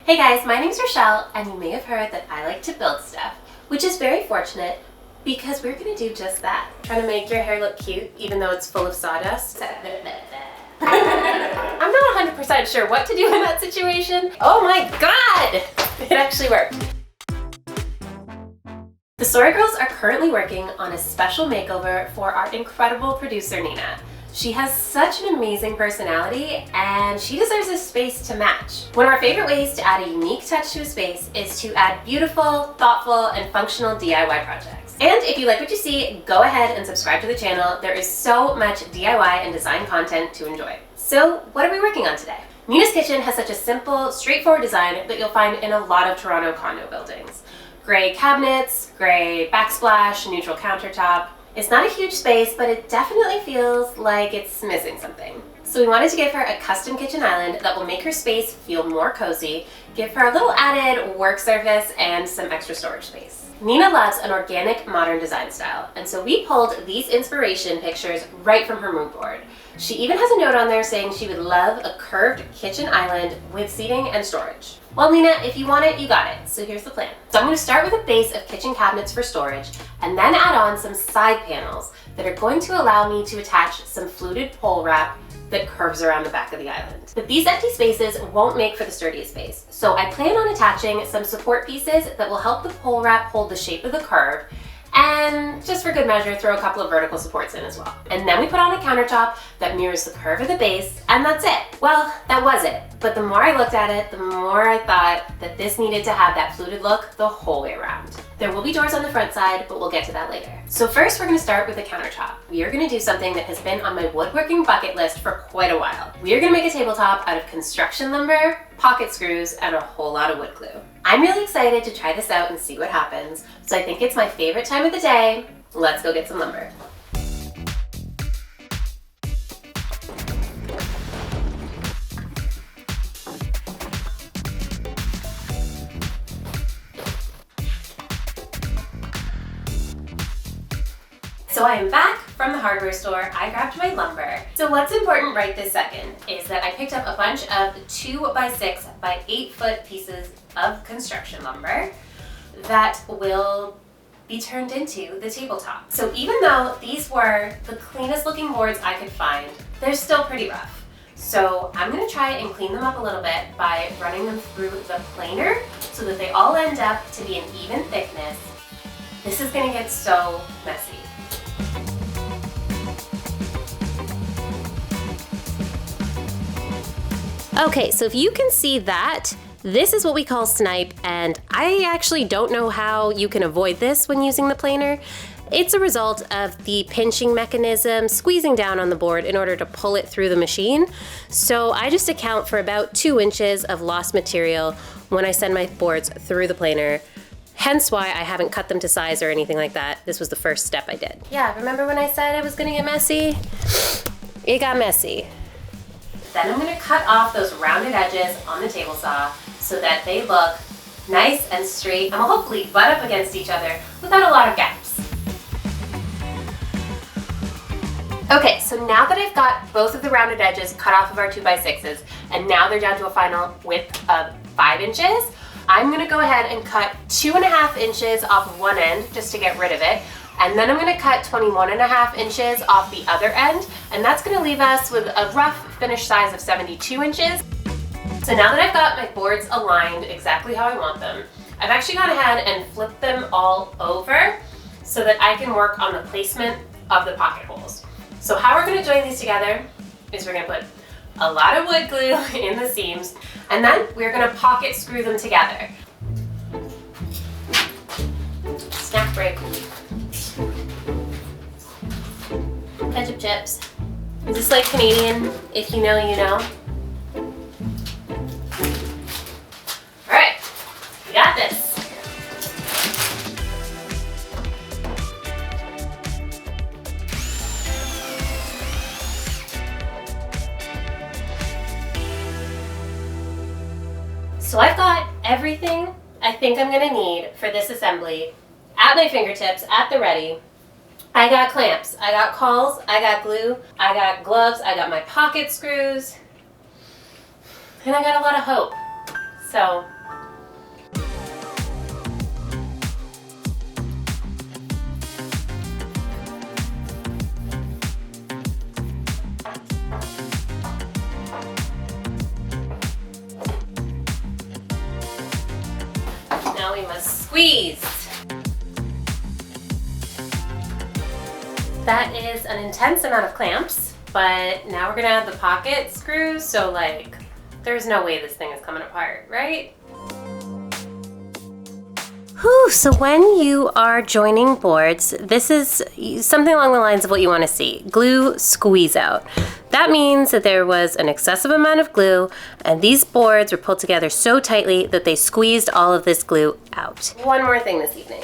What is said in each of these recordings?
Hey guys, my name's Rochelle, and you may have heard that I like to build stuff, which is very fortunate because we're gonna do just that. Trying to make your hair look cute even though it's full of sawdust. I'm not 100% sure what to do in that situation. Oh my god! It actually worked. The Sorry Girls are currently working on a special makeover for our incredible producer Nina. She has such an amazing personality and she deserves a space to match. One of our favorite ways to add a unique touch to a space is to add beautiful, thoughtful, and functional DIY projects. And if you like what you see, go ahead and subscribe to the channel. There is so much DIY and design content to enjoy. So what are we working on today? Nina's kitchen has such a simple, straightforward design that you'll find in a lot of Toronto condo buildings. Gray cabinets, gray backsplash, neutral countertop. It's not a huge space, but it definitely feels like it's missing something. So we wanted to give her a custom kitchen island that will make her space feel more cozy, give her a little added work surface, and some extra storage space. Nina loves an organic, modern design style, and so we pulled these inspiration pictures right from her mood board. She even has a note on there saying she would love a curved kitchen island with seating and storage. Well, Nina, if you want it, you got it. So here's the plan. So I'm going to start with a base of kitchen cabinets for storage and then add on some side panels that are going to allow me to attach some fluted pole wrap that curves around the back of the island. But these empty spaces won't make for the sturdiest base. So I plan on attaching some support pieces that will help the pole wrap hold the shape of the curve, and just for good measure, throw a couple of vertical supports in as well. And then we put on a countertop that mirrors the curve of the base, and that's it. Well, that was it. But the more I looked at it, the more I thought that this needed to have that fluted look the whole way around. There will be doors on the front side, but we'll get to that later. So first, we're gonna start with the countertop. We are gonna do something that has been on my woodworking bucket list for quite a while. We are gonna make a tabletop out of construction lumber, pocket screws, and a whole lot of wood glue. I'm really excited to try this out and see what happens. So I think it's my favorite time of the day. Let's go get some lumber. So I am back from the hardware store. I grabbed my lumber. So what's important right this second is that I picked up a bunch of 2x6 by 8 foot pieces of construction lumber that will be turned into the tabletop. So even though these were the cleanest looking boards I could find, they're still pretty rough. So I'm gonna try and clean them up a little bit by running them through the planer so that they all end up to be an even thickness. This is gonna get so messy. Okay, so if you can see that, this is what we call snipe, and I actually don't know how you can avoid this when using the planer. It's a result of the pinching mechanism squeezing down on the board in order to pull it through the machine. So I just account for about 2 inches of lost material when I send my boards through the planer. Hence why I haven't cut them to size or anything like that. This was the first step I did. Yeah, remember when I said it was gonna get messy? It got messy. Then I'm gonna cut off those rounded edges on the table saw so that they look nice and straight and will hopefully butt up against each other without a lot of gaps. Okay, so now that I've got both of the rounded edges cut off of our 2x6s, and now they're down to a final width of 5 inches, I'm gonna go ahead and cut 2.5 inches off of one end just to get rid of it. And then I'm gonna cut 21.5 inches off the other end, and that's gonna leave us with a rough finished size of 72 inches. So now that I've got my boards aligned exactly how I want them, I've actually gone ahead and flipped them all over so that I can work on the placement of the pocket holes. So how we're gonna join these together is we're gonna put a lot of wood glue in the seams, and then we're gonna pocket screw them together. Snack break. Ketchup chips. Is this like Canadian? If you know, you know. All right, we got this. So I've got everything I think I'm gonna need for this assembly at my fingertips, at the ready. I got clamps, I got cauls, I got glue, I got gloves, I got my pocket screws, and I got a lot of hope. So we must squeeze. That is an intense amount of clamps, but now we're gonna add the pocket screws, so like, there's no way this thing is coming apart, right? Whew, so when you are joining boards, this is something along the lines of what you want to see. Glue squeeze out. That means that there was an excessive amount of glue and these boards were pulled together so tightly that they squeezed all of this glue out. One more thing this evening.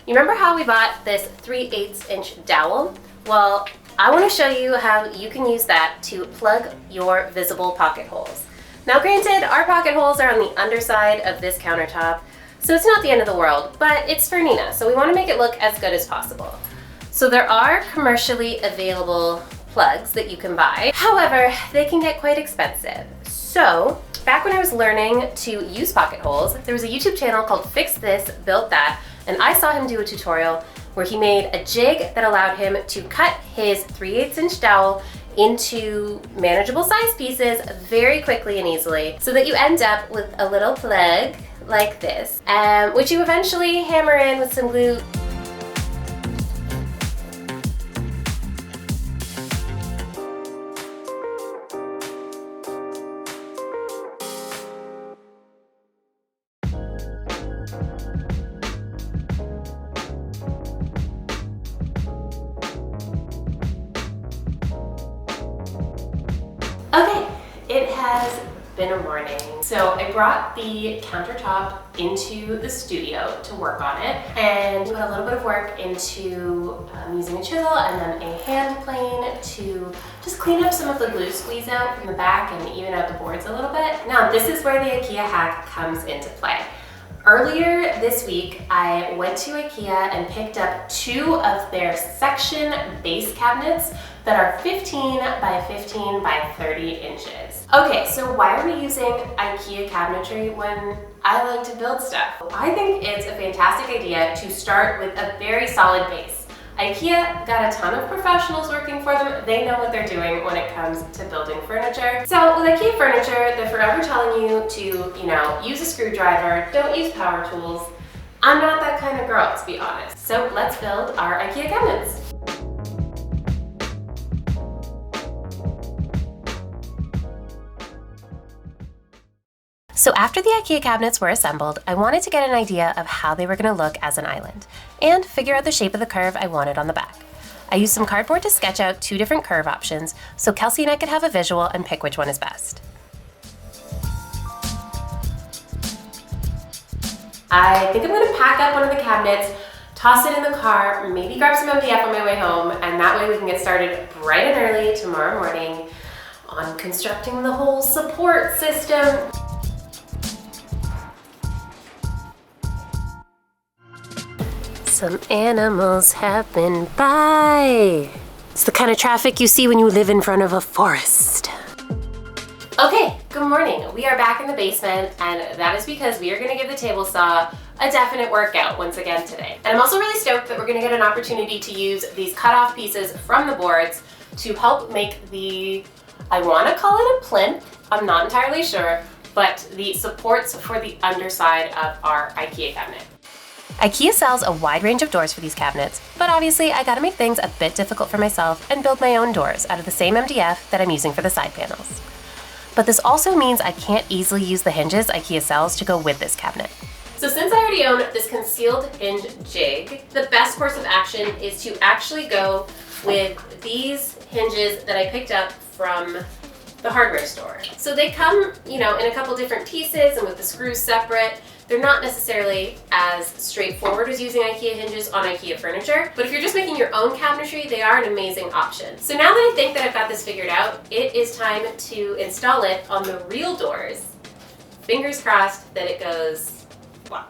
You remember how we bought this 3/8 inch dowel? Well, I want to show you how you can use that to plug your visible pocket holes. Now granted, our pocket holes are on the underside of this countertop, so it's not the end of the world, but it's for Nina, so we want to make it look as good as possible. So there are commercially available plugs that you can buy. However, they can get quite expensive. So back when I was learning to use pocket holes, there was a YouTube channel called Fix This, Built That, and I saw him do a tutorial where he made a jig that allowed him to cut his 3/8 inch dowel into manageable size pieces very quickly and easily, so that you end up with a little plug like this, which you eventually hammer in with some glue. Okay, it has been a morning. So I brought the countertop into the studio to work on it and put a little bit of work into using a chisel and then a hand plane to just clean up some of the glue squeeze out from the back and even out the boards a little bit. Now this is where the Ikea hack comes into play. Earlier this week, I went to Ikea and picked up 2 of their section base cabinets that are 15 by 15 by 30 inches. Okay, so why are we using Ikea cabinetry when I like to build stuff? I think it's a fantastic idea to start with a very solid base. Ikea got a ton of professionals working for them. They know what they're doing when it comes to building furniture. So with Ikea furniture, they're forever telling you to, use a screwdriver, don't use power tools. I'm not that kind of girl, to be honest. So let's build our Ikea cabinets. So after the Ikea cabinets were assembled, I wanted to get an idea of how they were going to look as an island and figure out the shape of the curve I wanted on the back. I used some cardboard to sketch out 2 different curve options so Kelsey and I could have a visual and pick which one is best. I think I'm going to pack up one of the cabinets, toss it in the car, maybe grab some MDF on my way home, and that way we can get started bright and early tomorrow morning on constructing the whole support system. Some animals have been by. It's the kind of traffic you see when you live in front of a forest. Okay, good morning. We are back in the basement, and that is because we are going to give the table saw a definite workout once again today. And I'm also really stoked that we're going to get an opportunity to use these cut-off pieces from the boards to help make I want to call it a plinth, I'm not entirely sure, but the supports for the underside of our Ikea cabinet. Ikea sells a wide range of doors for these cabinets, but obviously I gotta make things a bit difficult for myself and build my own doors out of the same MDF that I'm using for the side panels. But this also means I can't easily use the hinges Ikea sells to go with this cabinet. So since I already own this concealed hinge jig, the best course of action is to actually go with these hinges that I picked up from the hardware store. So they come, in a couple different pieces and with the screws separate. They're not necessarily as straightforward as using Ikea hinges on Ikea furniture, but if you're just making your own cabinetry, they are an amazing option. So now that I think that I've got this figured out, it is time to install it on the real doors. Fingers crossed that it goes well.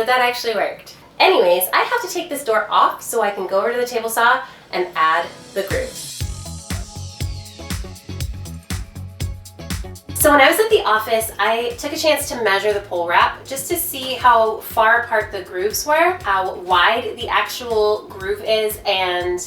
That actually worked. Anyways, I have to take this door off so I can go over to the table saw and add the grooves. So when I was at the office, I took a chance to measure the pole wrap just to see how far apart the grooves were, how wide the actual groove is, and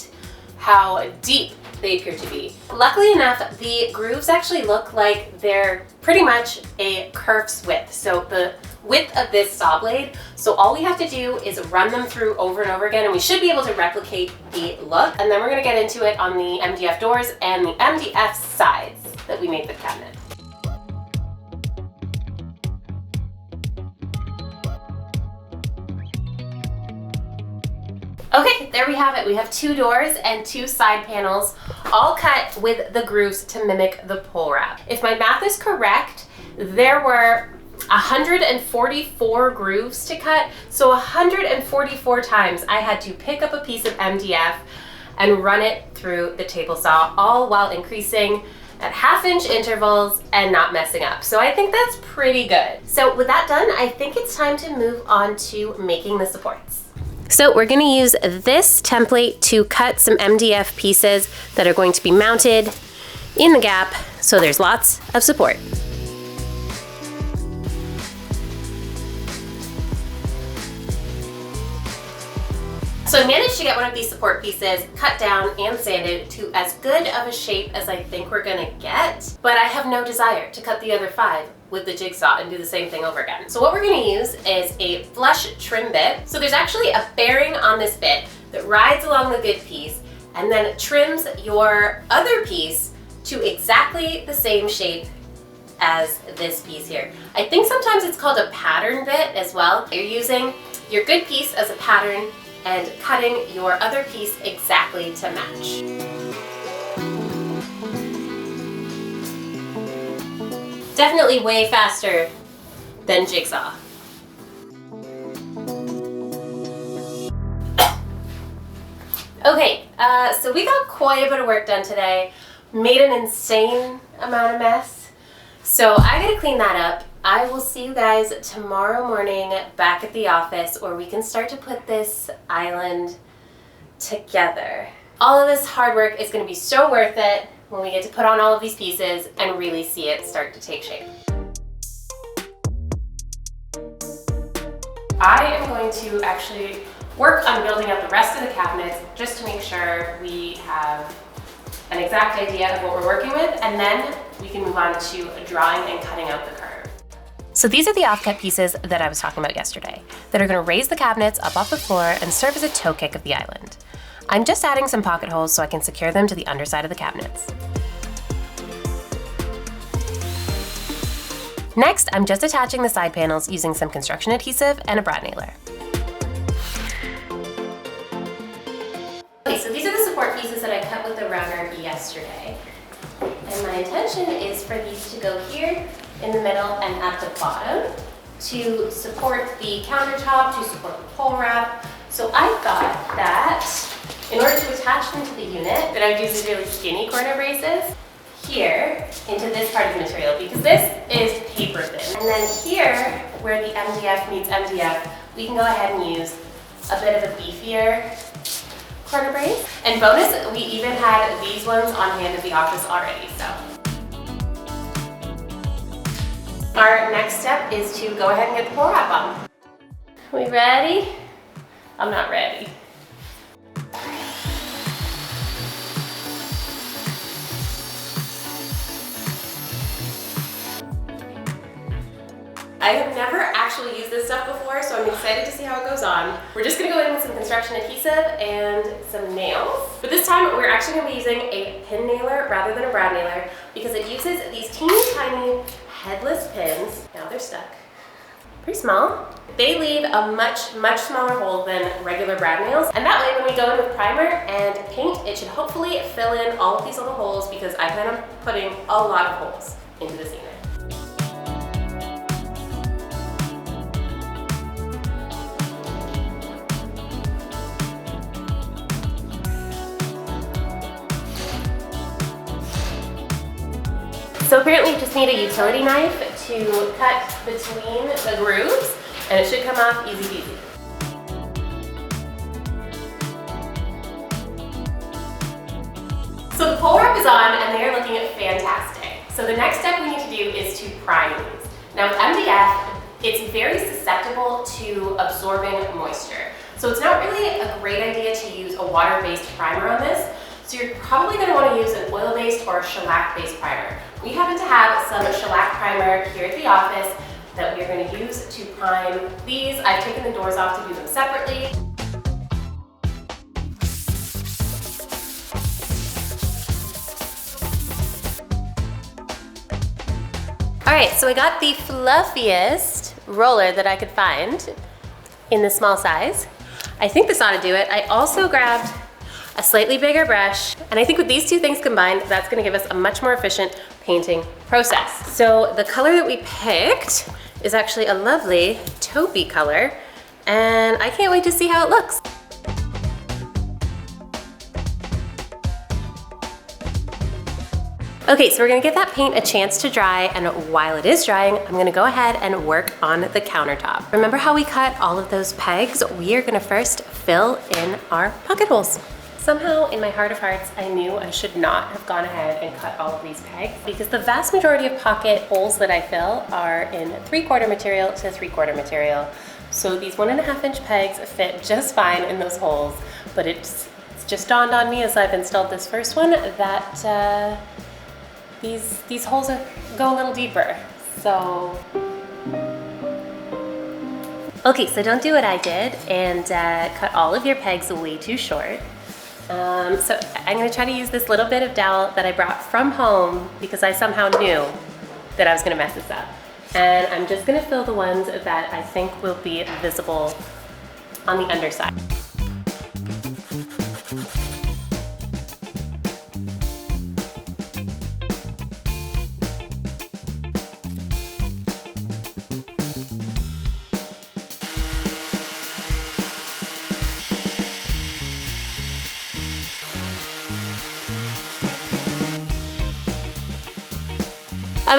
how deep they appear to be. Luckily enough, the grooves actually look like they're pretty much a kerf's width, so the width of this saw blade. So all we have to do is run them through over and over again, and we should be able to replicate the look. And then we're gonna get into it on the MDF doors and the MDF sides that we made the cabinet. Okay, there we have it. We have 2 doors and 2 side panels, all cut with the grooves to mimic the pole wrap. If my math is correct, there were 144 grooves to cut, so 144 times I had to pick up a piece of MDF and run it through the table saw, all while increasing at 1/2-inch intervals and not messing up. So I think that's pretty good. So with that done, I think it's time to move on to making the supports. So we're gonna use this template to cut some MDF pieces that are going to be mounted in the gap, so there's lots of support. So I managed to get one of these support pieces cut down and sanded to as good of a shape as I think we're gonna get, but I have no desire to cut the other 5 with the jigsaw and do the same thing over again. So what we're gonna use is a flush trim bit. So there's actually a bearing on this bit that rides along the good piece and then trims your other piece to exactly the same shape as this piece here. I think sometimes it's called a pattern bit as well. You're using your good piece as a pattern and cutting your other piece exactly to match. Definitely way faster than jigsaw. Okay, so we got quite a bit of work done today. Made an insane amount of mess. So I gotta clean that up. I will see you guys tomorrow morning back at the office where we can start to put this island together. All of this hard work is gonna be so worth it when we get to put on all of these pieces and really see it start to take shape. I am going to actually work on building up the rest of the cabinets just to make sure we have an exact idea of what we're working with, and then we can move on to drawing and cutting out the curve. So these are the offcut pieces that I was talking about yesterday that are going to raise the cabinets up off the floor and serve as a toe kick of the island. I'm just adding some pocket holes so I can secure them to the underside of the cabinets. Next, I'm just attaching the side panels using some construction adhesive and a brad nailer. Okay, so these are the support pieces that I cut with the router yesterday. And my intention is for these to go here in the middle and at the bottom to support the countertop, to support the pole wrap. So I thought that in order to attach them to the unit, that I would use these really skinny corner braces here into this part of the material, because this is paper thin. And then here, where the MDF meets MDF, we can go ahead and use a bit of a beefier corner brace. And bonus, we even had these ones on hand at the office already, so. Our next step is to go ahead and get the pole wrap on. We ready? I'm not ready. I have never actually used this stuff before, so I'm excited to see how it goes on. We're just gonna go in with some construction adhesive and some nails. But this time, we're actually gonna be using a pin nailer rather than a brad nailer because it uses these teeny tiny headless pins. Now they're stuck. Pretty small. They leave a much, much smaller hole than regular brad nails. And that way, when we go in with primer and paint, it should hopefully fill in all of these little holes because I plan on putting a lot of holes into this unit. So apparently you just need a utility knife to cut between the grooves, and it should come off easy peasy. So the pull wrap is on and they are looking fantastic. So the next step we need to do is to prime these. Now with MDF, it's very susceptible to absorbing moisture. So it's not really a great idea to use a water-based primer on this. So you're probably going to want to use an oil-based or a shellac-based primer. We happen to have some shellac primer here at the office that we're going to use to prime these. I've taken the doors off to do them separately. All right, so I got the fluffiest roller that I could find in the small size. I think this ought to do it. I also grabbed a slightly bigger brush, and I think with these two things combined, that's gonna give us a much more efficient painting process. So the color that we picked is actually a lovely taupey color, and I can't wait to see how it looks. Okay, so we're gonna give that paint a chance to dry, and while it is drying, I'm gonna go ahead and work on the countertop. Remember how we cut all of those pegs? We are gonna first fill in our pocket holes. Somehow, in my heart of hearts, I knew I should not have gone ahead and cut all of these pegs because the vast majority of pocket holes that I fill are in 3/4 material to 3/4 material. So these 1.5 inch pegs fit just fine in those holes, but it's just dawned on me as I've installed this first one that these holes go a little deeper, so. Okay, so don't do what I did and cut all of your pegs way too short. So I'm gonna try to use this little bit of dowel that I brought from home because I somehow knew that I was gonna mess this up. And I'm just gonna fill the ones that I think will be visible on the underside.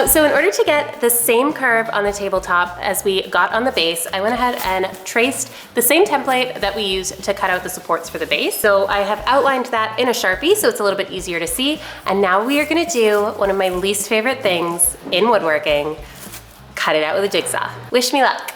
So in order to get the same curve on the tabletop as we got on the base, I went ahead and traced the same template that we used to cut out the supports for the base. So I have outlined that in a Sharpie so it's a little bit easier to see. And now we are gonna do one of my least favorite things in woodworking, cut it out with a jigsaw. Wish me luck.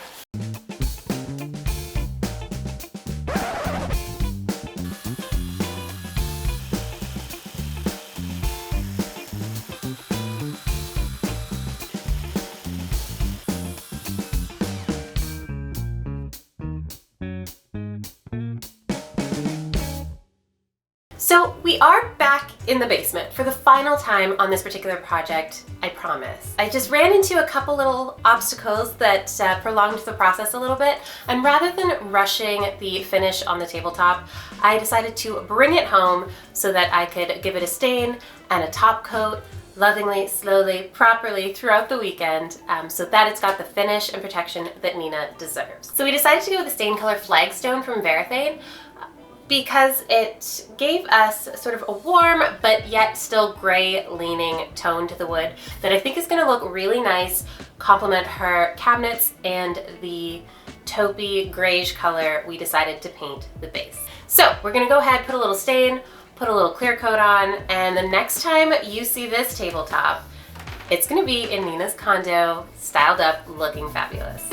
So we are back in the basement for the final time on this particular project, I promise. I just ran into a couple little obstacles that prolonged the process a little bit, and rather than rushing the finish on the tabletop, I decided to bring it home so that I could give it a stain and a top coat lovingly, slowly, properly throughout the weekend so that it's got the finish and protection that Nina deserves. So we decided to go with the stain color Flagstone from Varathane because it gave us sort of a warm but yet still gray leaning tone to the wood that I think is going to look really nice, complement her cabinets and the taupey grayish color we decided to paint the base. So we're going to go ahead, put a little stain, put a little clear coat on, and the next time you see this tabletop, it's going to be in Nina's condo, styled up, looking fabulous.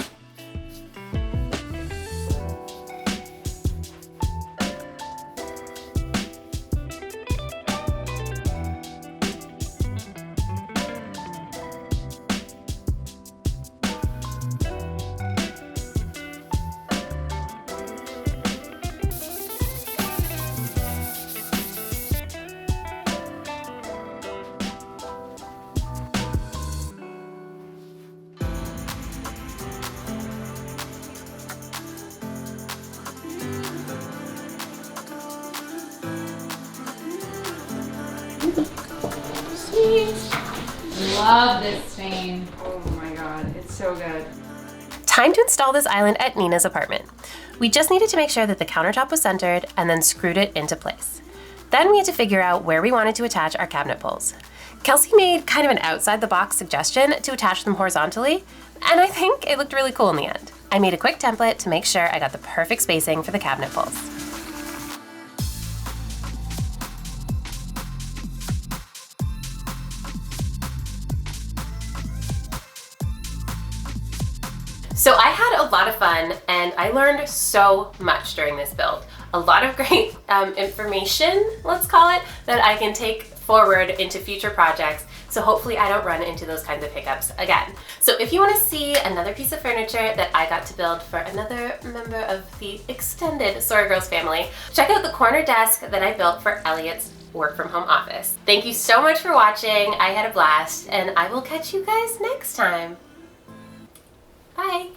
Love this stain. Oh my god, it's so good. Time to install this island at Nina's apartment. We just needed to make sure that the countertop was centered and then screwed it into place. Then we had to figure out where we wanted to attach our cabinet pulls. Kelsey made kind of an outside-the-box suggestion to attach them horizontally, and I think it looked really cool in the end. I made a quick template to make sure I got the perfect spacing for the cabinet pulls. lot of fun, and I learned so much during this build. A lot of great information, let's call it, that I can take forward into future projects, so hopefully I don't run into those kinds of hiccups again. So if you want to see another piece of furniture that I got to build for another member of the extended TheSorryGirls family, check out the corner desk that I built for Elliot's work from home office. Thank you so much for watching. I had a blast, and I will catch you guys next time. Bye.